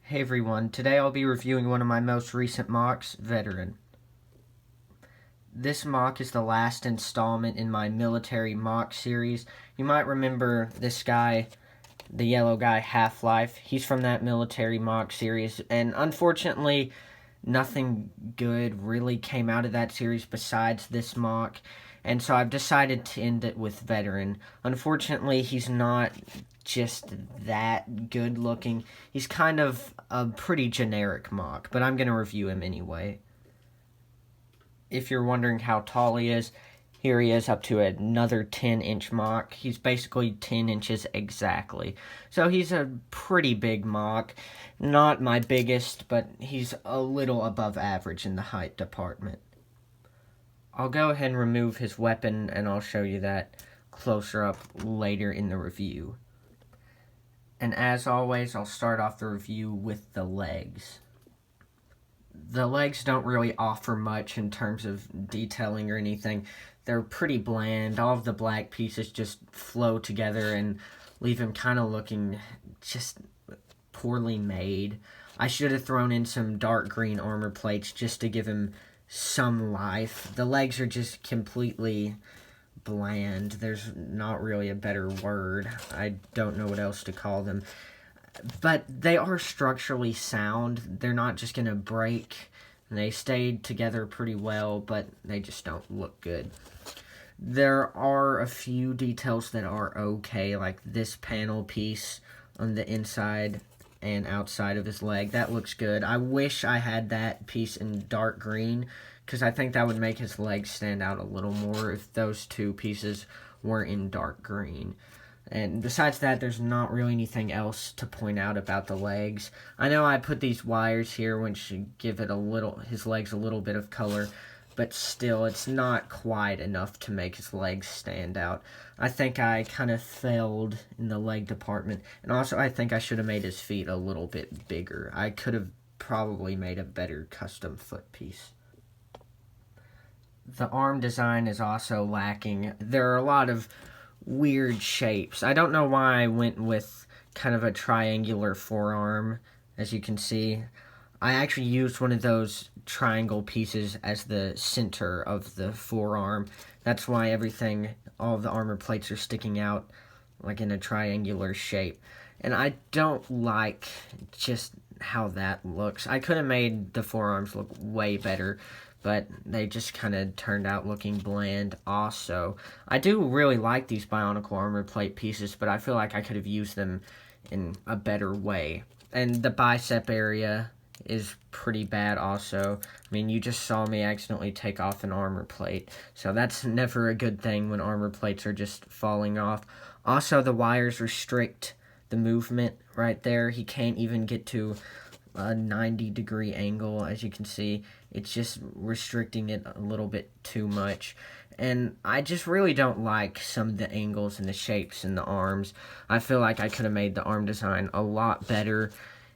Hey everyone, today I'll be reviewing one of my most recent MOCs, Veteran. This MOC is the last installment in my military MOC series. You might remember this guy, the yellow guy, Half-Life. He's from that military MOC series, and unfortunately, nothing good really came out of that series besides this MOC. And so I've decided to end it with Veteran. Unfortunately, he's not just that good looking. He's kind of a pretty generic MOC, but I'm going to review him anyway. If you're wondering how tall he is, here he is up to another 10-inch MOC. He's basically 10 inches exactly. So he's a pretty big MOC. Not my biggest, but he's a little above average in the height department. I'll go ahead and remove his weapon, and I'll show you that closer up later in the review. And as always, I'll start off the review with the legs. The legs don't really offer much in terms of detailing or anything. They're pretty bland. All of the black pieces just flow together and leave him kind of looking just poorly made. I should have thrown in some dark green armor plates just to give him some life. The legs are just completely bland. There's not really a better word. I don't know what else to call them. But they are structurally sound. They're not just going to break. They stayed together pretty well, but they just don't look good. There are a few details that are okay, like this panel piece on the inside and outside of his leg. That looks good. I wish I had that piece in dark green, because I think that would make his legs stand out a little more if those two pieces were in dark green. And besides that, there's not really anything else to point out about the legs. I know I put these wires here, which should give it his legs a little bit of color, but still, it's not quite enough to make his legs stand out. I think I kind of failed in the leg department, and also I think I should have made his feet a little bit bigger. I could have probably made a better custom foot piece. The arm design is also lacking. There are a lot of weird shapes. I don't know why I went with kind of a triangular forearm, as you can see. I actually used one of those triangle pieces as the center of the forearm. That's why all of the armor plates are sticking out like in a triangular shape. And I don't like just how that looks. I could have made the forearms look way better, but they just kind of turned out looking bland also. I do really like these Bionicle armor plate pieces, but I feel like I could have used them in a better way. And the bicep area is pretty bad also. I mean, you just saw me accidentally take off an armor plate, so that's never a good thing when armor plates are just falling off. Also, the wires restrict the movement right there. He can't even get to a 90-degree angle, as you can see. It's just restricting it a little bit too much. And I just really don't like some of the angles and the shapes in the arms. I feel like I could have made the arm design a lot better.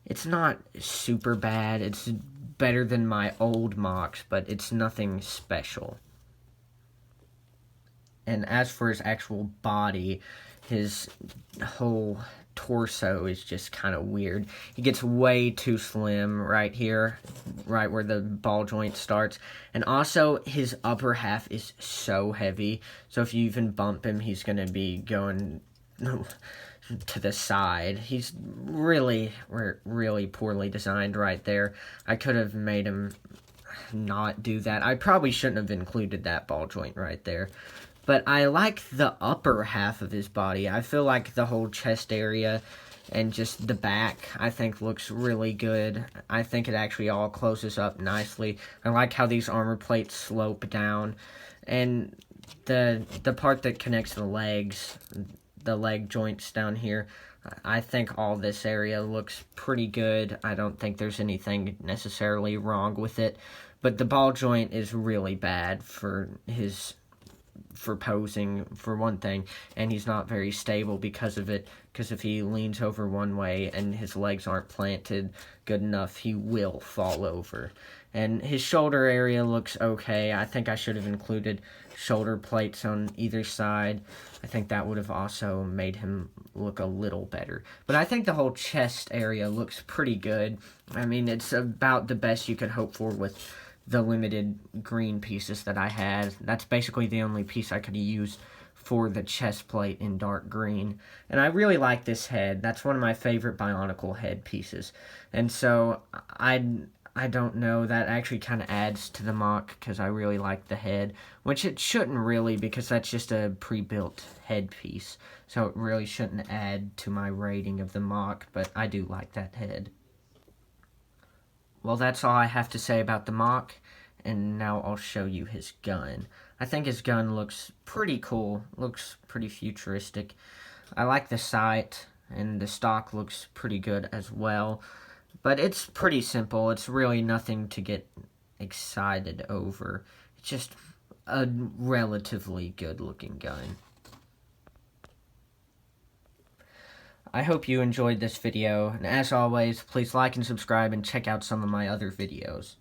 It's not super bad. It's better than my old MOCs, but it's nothing special. And as for his actual body, his whole torso is just kind of weird. He gets way too slim right here, right where the ball joint starts. And also, his upper half is so heavy, so if you even bump him, he's going to be going to the side. He's really poorly designed right there. I could have made him not do that. I probably shouldn't have included that ball joint right there. But I like the upper half of his body. I feel like the whole chest area and just the back, I think, looks really good. I think it actually all closes up nicely. I like how these armor plates slope down. And the part that connects the legs, the leg joints down here, I think all this area looks pretty good. I don't think there's anything necessarily wrong with it. But the ball joint is really bad for posing, for one thing, and he's not very stable because of it. because if he leans over one way and his legs aren't planted good enough, he will fall over. And his shoulder area looks okay. I think I should have included shoulder plates on either side. I think that would have also made him look a little better. But I think the whole chest area looks pretty good. I mean, it's about the best you could hope for with the limited green pieces that I had. That's basically the only piece I could use for the chest plate in dark green. And I really like this head. That's one of my favorite Bionicle head pieces. And so I don't know, that actually kind of adds to the MOC because I really like the head, which it shouldn't really because that's just a pre-built headpiece. So it really shouldn't add to my rating of the MOC, but I do like that head. Well, that's all I have to say about the MOC, and now I'll show you his gun. I think his gun looks pretty cool, looks pretty futuristic. I like the sight, and the stock looks pretty good as well. But it's pretty simple. It's really nothing to get excited over. It's just a relatively good-looking gun. I hope you enjoyed this video, and as always, please like and subscribe and check out some of my other videos.